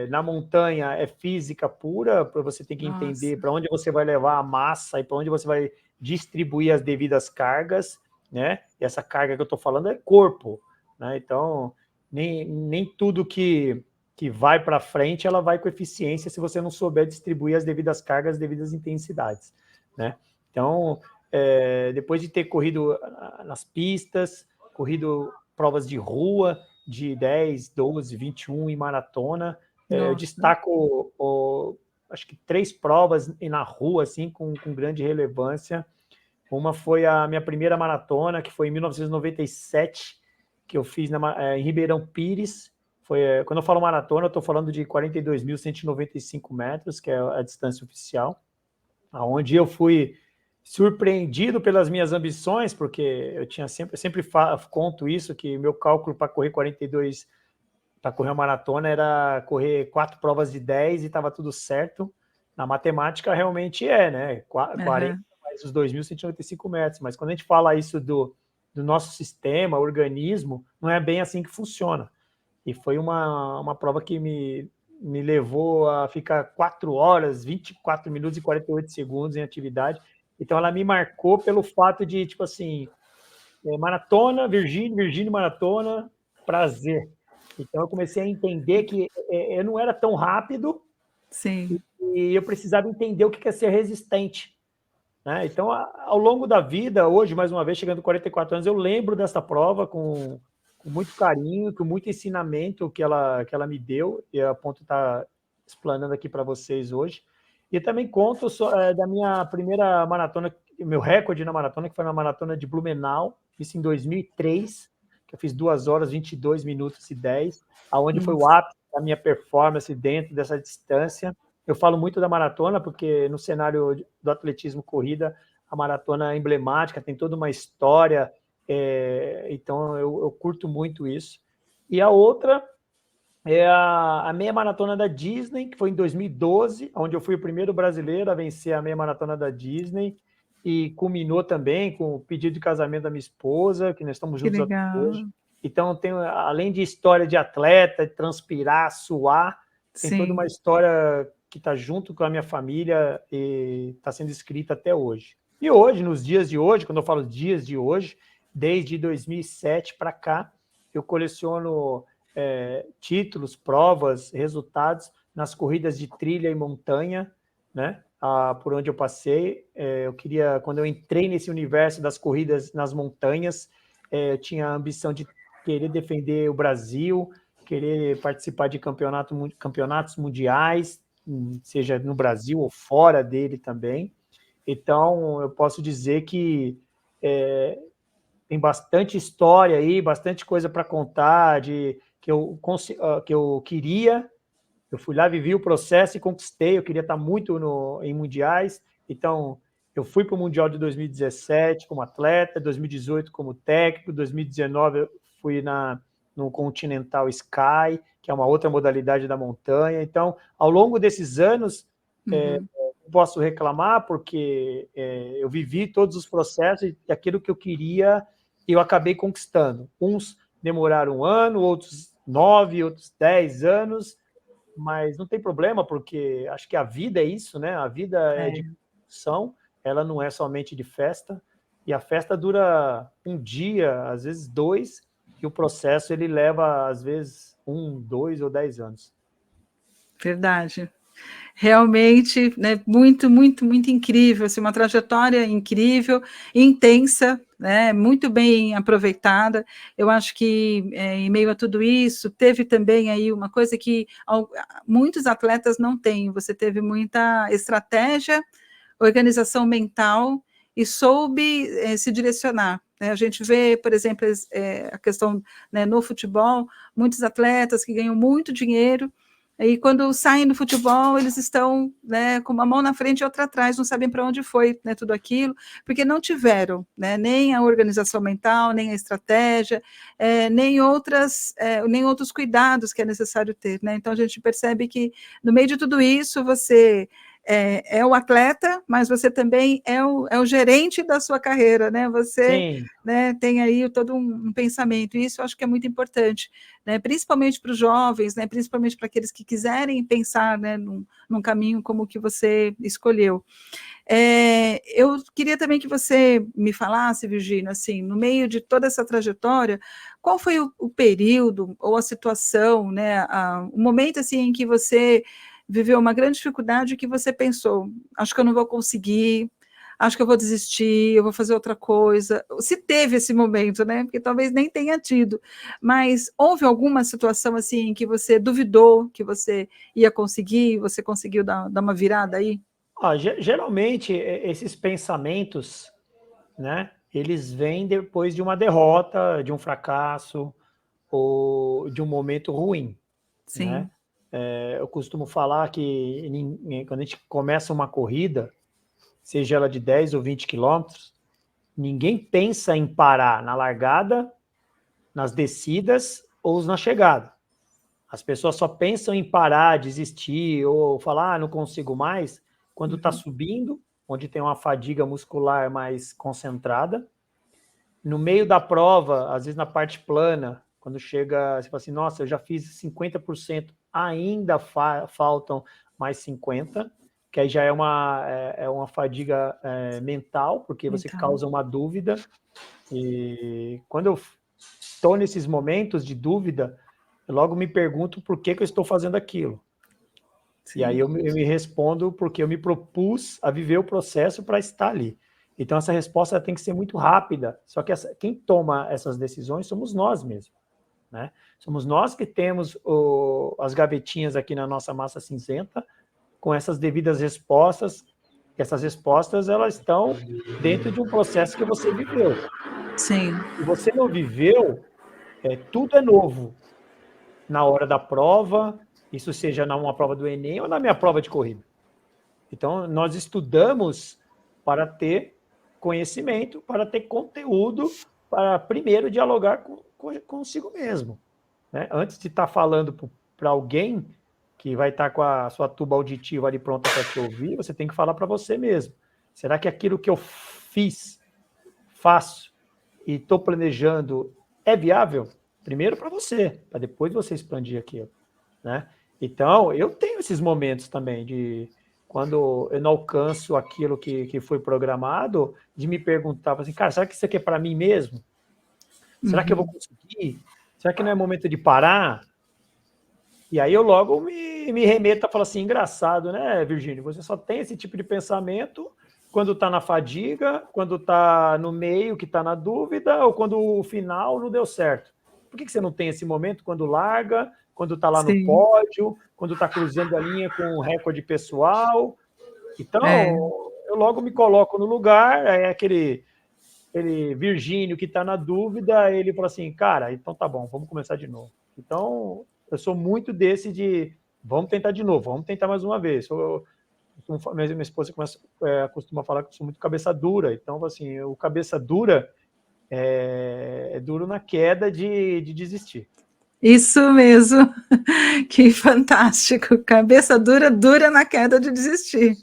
na montanha é física pura, para você ter que entender Nossa. para onde você vai levar a massa e para onde você vai distribuir as devidas cargas, né? E essa carga que eu estou falando é corpo, né? Então, nem tudo que vai para frente ela vai com eficiência se você não souber distribuir as devidas cargas, as devidas intensidades, né? Então, depois de ter corrido nas pistas, corrido provas de rua, de 10, 12, 21 e maratona. Eu Nossa. destaco, acho que 3 provas na rua, assim, com grande relevância. Uma foi a minha primeira maratona, que foi em 1997, que eu fiz em Ribeirão Pires. Quando eu falo maratona, eu estou falando de 42.195 metros, que é a distância oficial, onde eu fui surpreendido pelas minhas ambições, porque eu tinha sempre conto isso, que meu cálculo para correr 42, para correr uma maratona, era correr 4 provas de 10 e estava tudo certo. Na matemática, realmente né? 40 Uhum. mais os 2.195 metros. Mas quando a gente fala isso do nosso sistema, organismo, não é bem assim que funciona. E foi uma prova que me levou a ficar 4 horas, 24 minutos e 48 segundos em atividade. Então, ela me marcou pelo fato de, tipo assim, maratona, Virgínia, maratona, prazer. Então, eu comecei a entender que eu não era tão rápido Sim. e eu precisava entender o que é ser resistente, né? Então, ao longo da vida, hoje, mais uma vez, chegando a 44 anos, eu lembro dessa prova com muito carinho, com muito ensinamento que ela me deu, e a ponto de estar explanando aqui para vocês hoje. E também conto da minha primeira maratona, meu recorde na maratona, que foi na maratona de Blumenau, isso em 2003, que eu fiz 2 horas, 22 minutos e 10, aonde foi o Nossa. ápice da minha performance dentro dessa distância. Eu falo muito da maratona, porque no cenário do atletismo corrida, a maratona é emblemática, tem toda uma história, então eu curto muito isso. E a outra é a meia maratona da Disney, que foi em 2012, onde eu fui o primeiro brasileiro a vencer a meia maratona da Disney, e culminou também com o pedido de casamento da minha esposa, que nós estamos Que juntos até hoje. legal. Então, além de história de atleta, de transpirar, suar, tem toda uma Sim. história que está junto com a minha família e está sendo escrita até hoje. E hoje, nos dias de hoje, quando eu falo dias de hoje, desde 2007 para cá, eu coleciono títulos, provas, resultados nas corridas de trilha e montanha, né? Por onde eu passei. Quando eu entrei nesse universo das corridas nas montanhas, eu tinha a ambição de querer defender o Brasil querer participar de campeonatos mundiais, seja no Brasil ou fora dele também. Então, eu posso dizer que tem bastante história aí, bastante coisa para contar, que eu queria. Eu fui lá, vivi o processo e conquistei. Eu queria estar muito em mundiais. Então, eu fui para o Mundial de 2017 como atleta, 2018 como técnico, 2019 eu fui no Continental Sky, que é uma outra modalidade da montanha. Então, ao longo desses anos, posso reclamar porque eu vivi todos os processos e aquilo que eu queria eu acabei conquistando. Uns demoraram 1 ano, outros 9, outros 10 anos, mas não tem problema, porque acho que a vida é isso, né? A vida é de construção, ela não é somente de festa, e a festa dura um dia, às vezes 2, e o processo ele leva, às vezes, 1, 2 ou 10 anos. Verdade. Realmente, né, muito, muito, muito incrível, assim, uma trajetória incrível, intensa, né, muito bem aproveitada. Eu acho que, em meio a tudo isso, teve também aí uma coisa que muitos atletas não têm, você teve muita estratégia, organização mental e soube se direcionar. Né? A gente vê, por exemplo, a questão, né, no futebol, muitos atletas que ganham muito dinheiro, e quando saem do futebol, eles estão, né, com uma mão na frente e outra atrás, não sabem para onde foi, né, tudo aquilo, porque não tiveram, né, nem a organização mental, nem a estratégia, nem outros cuidados que é necessário ter. Né? Então, a gente percebe que, no meio de tudo isso, você é o atleta, mas você também é o gerente da sua carreira, né? Você, né, tem aí todo um pensamento, e isso eu acho que é muito importante, né? Principalmente para os jovens, né? Principalmente para aqueles que quiserem pensar, né, num caminho como o que você escolheu. Eu queria também que você me falasse, Virgínia, assim, no meio de toda essa trajetória, qual foi o período ou a situação, né, o momento assim em que você viveu uma grande dificuldade que você pensou, acho que eu não vou conseguir, acho que eu vou desistir, eu vou fazer outra coisa. Se teve esse momento, né? Porque talvez nem tenha tido, mas houve alguma situação assim em que você duvidou que você ia conseguir, você conseguiu dar uma virada aí? Geralmente, esses pensamentos, né, eles vêm depois de uma derrota, de um fracasso ou de um momento ruim. Sim. Né? Eu costumo falar que quando a gente começa uma corrida, seja ela de 10 ou 20 quilômetros, ninguém pensa em parar na largada, nas descidas ou na chegada. As pessoas só pensam em parar, desistir ou falar, não consigo mais, quando está subindo, onde tem uma fadiga muscular mais concentrada. No meio da prova, às vezes na parte plana, quando chega, você fala assim, nossa, eu já fiz 50%, ainda faltam mais 50%, que aí já é uma fadiga mental, porque você causa uma dúvida. E quando eu estou nesses momentos de dúvida, eu logo me pergunto por que eu estou fazendo aquilo. Sim. E aí eu me respondo porque eu me propus a viver o processo para estar ali. Então, essa resposta tem que ser muito rápida, só que quem toma essas decisões somos nós mesmos. Né? Somos nós que temos as gavetinhas aqui na nossa massa cinzenta, com essas devidas respostas, e essas respostas elas estão dentro de um processo que você viveu. Sim. Se você não viveu, tudo é novo. Na hora da prova, isso seja numa prova do Enem ou na minha prova de corrida. Então, nós estudamos para ter conhecimento, para ter conteúdo, para primeiro dialogar consigo mesmo. Né? Antes de estar falando para alguém que vai estar com a sua tuba auditiva ali pronta para te ouvir, você tem que falar para você mesmo. Será que aquilo que eu faço e estou planejando é viável? Primeiro para você, para depois você expandir aquilo. Né? Então, eu tenho esses momentos também de quando eu não alcanço aquilo que foi programado, de me perguntar assim, cara, será que isso aqui é para mim mesmo? Será que eu vou conseguir? Será que não é momento de parar? E aí eu logo me remeto a falar assim, engraçado, né, Virgínia? Você só tem esse tipo de pensamento quando está na fadiga, quando está no meio, que está na dúvida, ou quando o final não deu certo. por que você não tem esse momento quando larga, quando está lá no Sim. pódio, quando está cruzando a linha com um recorde pessoal? Então, eu logo me coloco no lugar, é aquele Virgínio que está na dúvida, ele fala assim, cara, então tá bom, vamos começar de novo. Então, eu sou muito desse de, vamos tentar de novo, vamos tentar mais uma vez. Minha esposa costuma falar que eu sou muito cabeça dura, então, assim, o cabeça dura é duro na queda de desistir. Isso mesmo, que fantástico. Cabeça dura, dura na queda de desistir.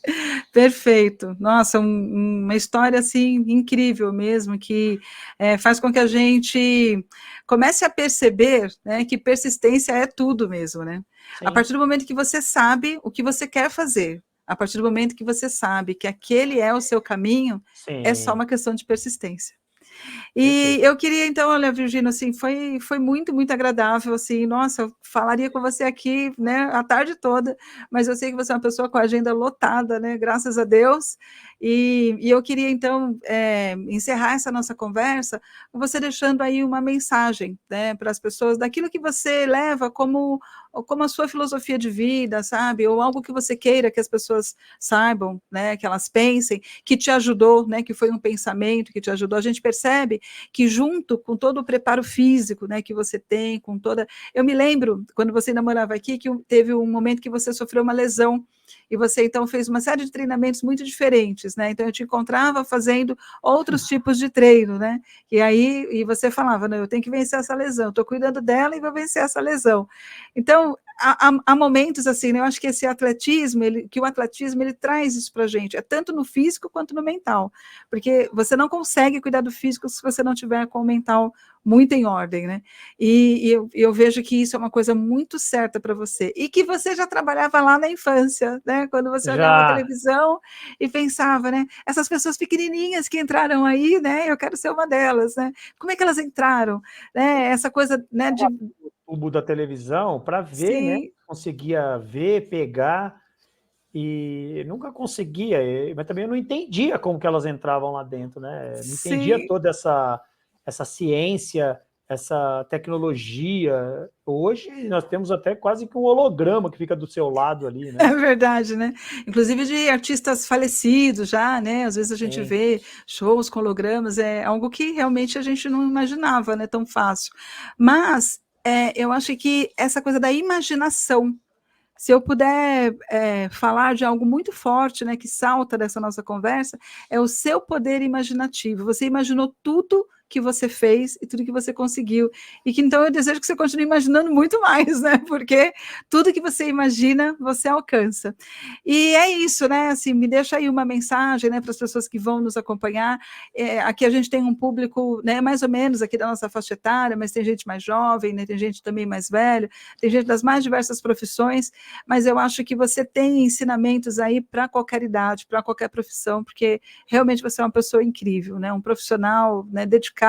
Perfeito. Nossa, uma história assim incrível mesmo, que faz com que a gente comece a perceber, né, que persistência é tudo mesmo, né? Sim. A partir do momento que você sabe o que você quer fazer, a partir do momento que você sabe que aquele é o seu caminho, é só Sim. uma questão de persistência. E Perfeito. eu queria então, olha, Virgínia, assim, foi muito, muito agradável, assim, nossa, eu falaria com você aqui, né, a tarde toda, mas eu sei que você é uma pessoa com a agenda lotada, né, graças a Deus, e eu queria então encerrar essa nossa conversa, com você deixando aí uma mensagem, né, para as pessoas, daquilo que você leva como a sua filosofia de vida, sabe, ou algo que você queira que as pessoas saibam, né, que elas pensem, que te ajudou, né, que foi um pensamento que te ajudou. A gente percebe que junto com todo o preparo físico, né, que você tem, com toda... Eu me lembro, quando você ainda morava aqui, que teve um momento que você sofreu uma lesão, e você então fez uma série de treinamentos muito diferentes, né, então eu te encontrava fazendo outros tipos de treino, né, e você falava, não, eu tenho que vencer essa lesão, estou cuidando dela e vou vencer essa lesão. Então, há momentos assim, né, eu acho que esse atletismo, que o atletismo, ele traz isso para a gente, é tanto no físico quanto no mental, porque você não consegue cuidar do físico se você não tiver com o mental muito em ordem, né? E eu vejo que isso é uma coisa muito certa para você, e que você já trabalhava lá na infância, né? Quando você olhava a Já. televisão e pensava, né? Essas pessoas pequenininhas que entraram aí, né? Eu quero ser uma delas, né? Como é que elas entraram? Né? Essa coisa, né? De... O tubo da televisão para ver, né? Sim. Conseguia ver, pegar, e nunca conseguia, mas também eu não entendia como que elas entravam lá dentro, né? Não entendia Sim. toda essa ciência, essa tecnologia. Hoje nós temos até quase que um holograma que fica do seu lado ali, né? É verdade, né? Inclusive de artistas falecidos já, né? Às vezes a gente Sim. vê shows com hologramas, é algo que realmente a gente não imaginava, né? Tão fácil. Mas eu acho que essa coisa da imaginação, se eu puder falar de algo muito forte, né, que salta dessa nossa conversa, é o seu poder imaginativo. Você imaginou tudo que você fez e tudo que você conseguiu. E que então eu desejo que você continue imaginando muito mais, né? Porque tudo que você imagina, você alcança. E é isso, né? Assim, me deixa aí uma mensagem, né, para as pessoas que vão nos acompanhar. Aqui a gente tem um público, né, mais ou menos aqui da nossa faixa etária, mas tem gente mais jovem, né, tem gente também mais velha, tem gente das mais diversas profissões, mas eu acho que você tem ensinamentos aí para qualquer idade, para qualquer profissão, porque realmente você é uma pessoa incrível, né? Um profissional, né, dedicado,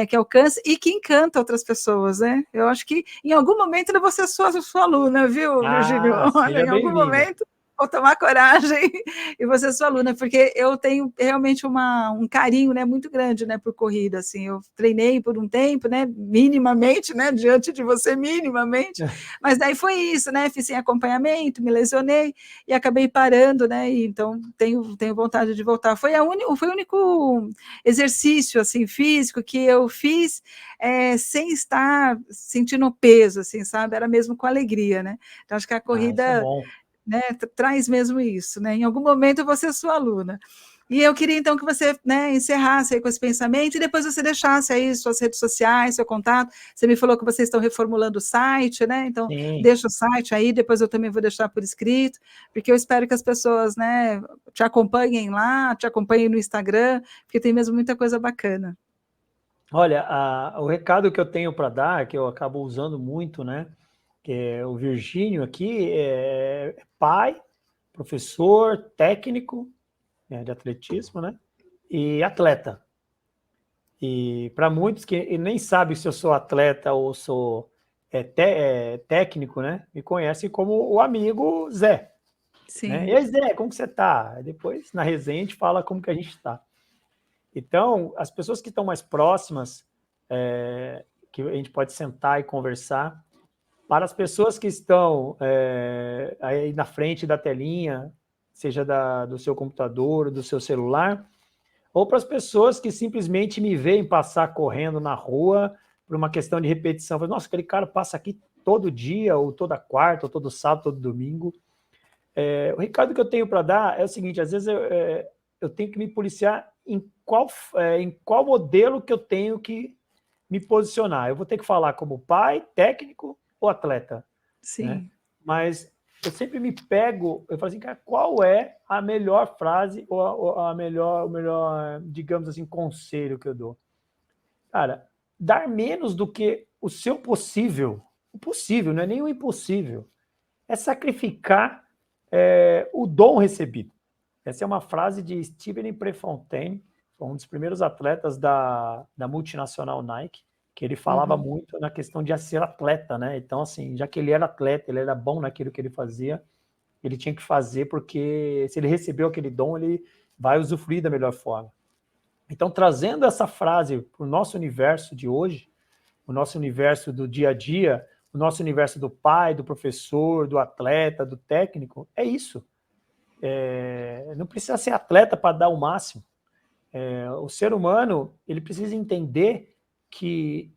que alcança e que encanta outras pessoas, né? Eu acho que em algum momento eu vou ser sua aluna, viu, Virgínia? Olha, Seja em algum bem-vinda. momento vou tomar coragem e você sua aluna, porque eu tenho realmente um carinho, né, muito grande, né, por corrida, assim, eu treinei por um tempo, né, minimamente, né, diante de você, minimamente, mas daí foi isso, né, fiz sem acompanhamento, me lesionei e acabei parando, né, e então tenho vontade de voltar. Foi o único exercício, assim, físico que eu fiz sem estar sentindo peso, assim, sabe, era mesmo com alegria, né, então acho que a Isso é corrida, bom. né, traz mesmo isso, né? Em algum momento eu vou ser sua aluna. E eu queria então que você, né, encerrasse aí com esse pensamento e depois você deixasse aí suas redes sociais, seu contato. Você me falou que vocês estão reformulando o site, né? Então Sim. deixa o site aí, depois eu também vou deixar por escrito, porque eu espero que as pessoas, né, te acompanhem lá, te acompanhem no Instagram, porque tem mesmo muita coisa bacana. Olha, o recado que eu tenho para dar, que eu acabo usando muito, né? Que é o Virgínio aqui, é pai, professor, técnico, de atletismo, né? E atleta. E para muitos que nem sabem se eu sou atleta ou sou técnico, né? Me conhecem como o amigo Zé, né? E Sim. aí, Zé, como que você tá? Depois, na resenha, a gente fala como que a gente está. Então, as pessoas que estão mais próximas, que a gente pode sentar e conversar. Para as pessoas que estão aí na frente da telinha, seja do seu computador, do seu celular, ou para as pessoas que simplesmente me veem passar correndo na rua por uma questão de repetição. Nossa, aquele cara passa aqui todo dia, ou toda quarta, ou todo sábado, todo domingo. O recado que eu tenho para dar é o seguinte: às vezes eu tenho que me policiar em qual modelo que eu tenho que me posicionar. Eu vou ter que falar como pai, técnico ou atleta. Sim. Né? Mas eu sempre me pego, eu falo assim, cara, qual é a melhor frase ou o melhor, digamos assim, conselho que eu dou? Cara, dar menos do que o seu possível. O possível, não é nem o impossível. É sacrificar o dom recebido. Essa é uma frase de Steven Prefontaine, um dos primeiros atletas da multinacional Nike, que ele falava muito na questão de ser atleta, né? Então, assim, já que ele era atleta, ele era bom naquilo que ele fazia, ele tinha que fazer, porque se ele recebeu aquele dom, ele vai usufruir da melhor forma. Então, trazendo essa frase para o nosso universo de hoje, o nosso universo do dia a dia, o nosso universo do pai, do professor, do atleta, do técnico, é isso. Não precisa ser atleta para dar o máximo. O ser humano, ele precisa entender que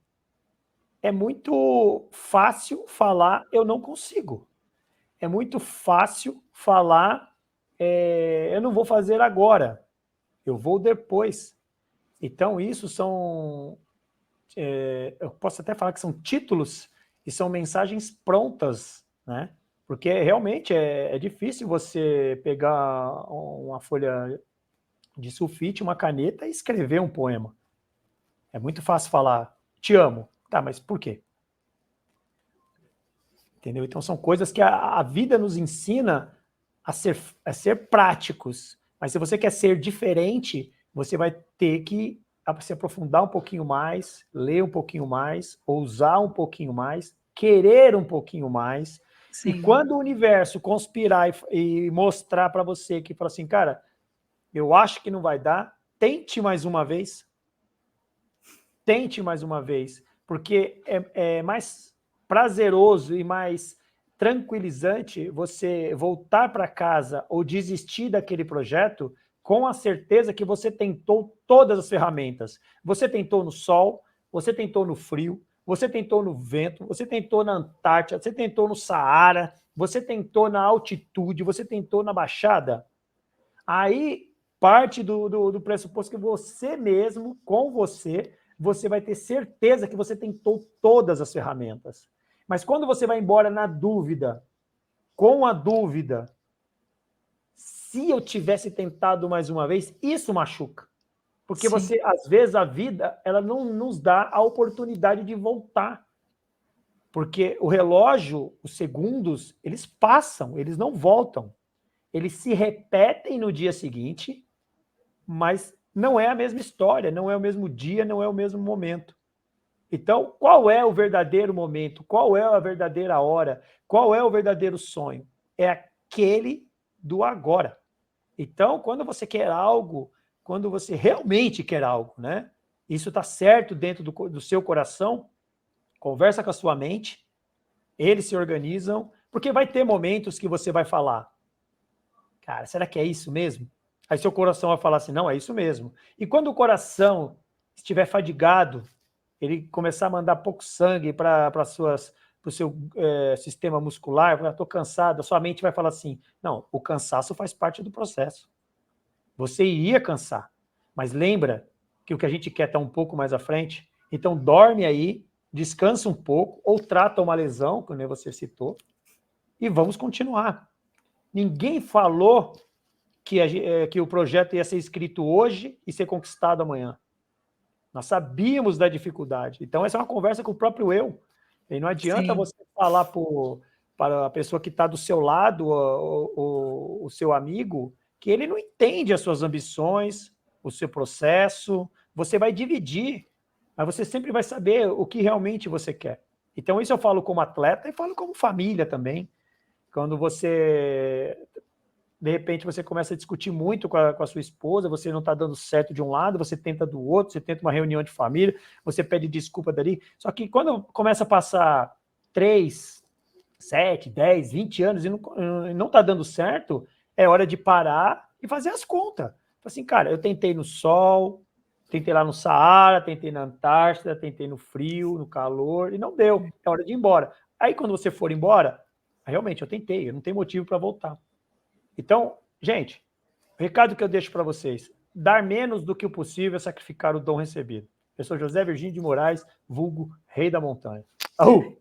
é muito fácil falar eu não consigo. É muito fácil falar eu não vou fazer agora, eu vou depois. Então, isso são... eu posso até falar que são títulos e são mensagens prontas, né? Porque realmente é difícil você pegar uma folha de sulfite, uma caneta e escrever um poema. É muito fácil falar, te amo. Tá, mas por quê? Entendeu? Então são coisas que a vida nos ensina a ser práticos. Mas se você quer ser diferente, você vai ter que se aprofundar um pouquinho mais, ler um pouquinho mais, ousar um pouquinho mais, querer um pouquinho mais. Sim. E quando o universo conspirar e mostrar para você que fala assim, cara, eu acho que não vai dar, tente mais uma vez. Tente mais uma vez, porque é mais prazeroso e mais tranquilizante você voltar para casa ou desistir daquele projeto com a certeza que você tentou todas as ferramentas. Você tentou no sol, você tentou no frio, você tentou no vento, você tentou na Antártida, você tentou no Saara, você tentou na altitude, você tentou na baixada. Aí parte do pressuposto que você mesmo, com você vai ter certeza que você tentou todas as ferramentas. Mas quando você vai embora na dúvida, com a dúvida, se eu tivesse tentado mais uma vez, isso machuca. Porque você, às vezes, a vida, ela não nos dá a oportunidade de voltar. Porque o relógio, os segundos, eles passam, eles não voltam. Eles se repetem no dia seguinte, mas não é a mesma história, não é o mesmo dia, não é o mesmo momento. Então, qual é o verdadeiro momento? Qual é a verdadeira hora? Qual é o verdadeiro sonho? É aquele do agora. Então, quando você quer algo, quando você realmente quer algo, né? Isso está certo dentro do seu coração, conversa com a sua mente, eles se organizam, porque vai ter momentos que você vai falar, cara, será que é isso mesmo? Aí seu coração vai falar assim, não, é isso mesmo. E quando o coração estiver fadigado, ele começar a mandar pouco sangue para o seu sistema muscular, estou cansado, a sua mente vai falar assim, não, o cansaço faz parte do processo. Você iria cansar, mas lembra que o que a gente quer está um pouco mais à frente, então dorme aí, descansa um pouco, ou trata uma lesão, como você citou, e vamos continuar. Ninguém falou que o projeto ia ser escrito hoje e ser conquistado amanhã. Nós sabíamos da dificuldade. Então, essa é uma conversa com o próprio eu. E não adianta você falar para a pessoa que está do seu lado, o seu amigo, que ele não entende as suas ambições, o seu processo. Você vai dividir, mas você sempre vai saber o que realmente você quer. Então, isso eu falo como atleta e falo como família também. Quando você de repente você começa a discutir muito com a sua esposa, você não está dando certo de um lado, você tenta do outro, você tenta uma reunião de família, você pede desculpa dali. Só que quando começa a passar 3, 7, 10, 20 anos e não está dando certo, é hora de parar e fazer as contas. Assim, cara, eu tentei no sol, tentei lá no Saara, tentei na Antártida, tentei no frio, no calor, e não deu. É hora de ir embora. Aí, quando você for embora, realmente, eu tentei, eu não tenho motivo para voltar. Então, gente, o recado que eu deixo para vocês, dar menos do que o possível é sacrificar o dom recebido. Eu sou José Virgínio de Moraes, vulgo Rei da Montanha. Ahú!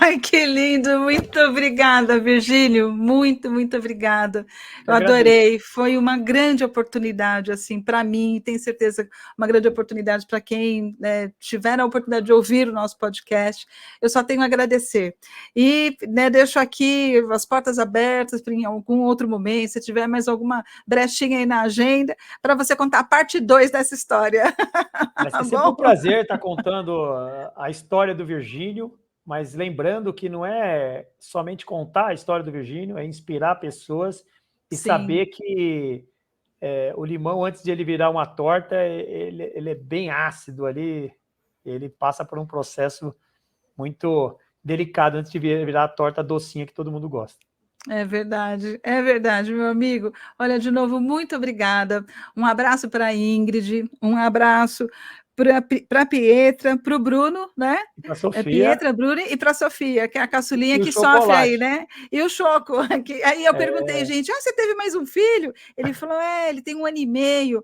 Ai, que lindo! Muito obrigada, Virgínio. Muito, muito obrigada. Eu adorei. Foi uma grande oportunidade, assim, para mim, e tenho certeza uma grande oportunidade para quem tiver a oportunidade de ouvir o nosso podcast. Eu só tenho a agradecer. E deixo aqui as portas abertas para em algum outro momento, se tiver mais alguma brechinha aí na agenda, para você contar a parte 2 dessa história. Vai ser sempre um prazer estar contando a história do Virgínio, mas lembrando que não é somente contar a história do Virgínio, é inspirar pessoas e Sim. saber que o limão, antes de ele virar uma torta, ele é bem ácido ali, ele passa por um processo muito delicado antes de virar a torta docinha que todo mundo gosta. É verdade, meu amigo. Olha, de novo, muito obrigada. Um abraço para a Ingrid, um abraço para a Pietra, para o Bruno, né? Para a Sofia. Pietra, Bruno e para a Sofia, que é a caçulinha que sofre aí, né? E o Choco. Aí eu perguntei, gente, você teve mais um filho? Ele falou, ele tem 1 ano e meio,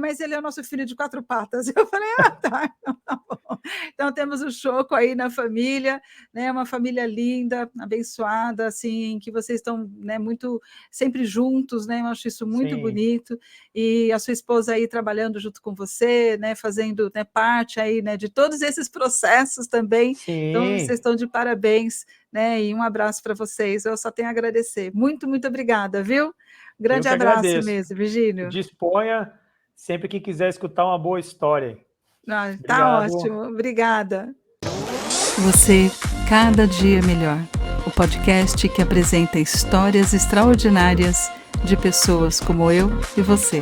mas ele é o nosso filho de 4 patas. Eu falei, tá, então tá bom. Então temos o Choco aí na família, né? Uma família linda, abençoada, assim, que vocês estão, né, muito sempre juntos, né? Eu acho isso muito Sim. bonito. E a sua esposa aí trabalhando junto com você, né? Fazendo parte aí, né, de todos esses processos também. Sim. Então, vocês estão de parabéns, né? E um abraço para vocês. Eu só tenho a agradecer. Muito, muito obrigada, viu? Grande abraço agradeço. Mesmo, Virgínio. Disponha sempre que quiser escutar uma boa história. Tá ótimo. Obrigada. Você, cada dia melhor. O podcast que apresenta histórias extraordinárias de pessoas como eu e você.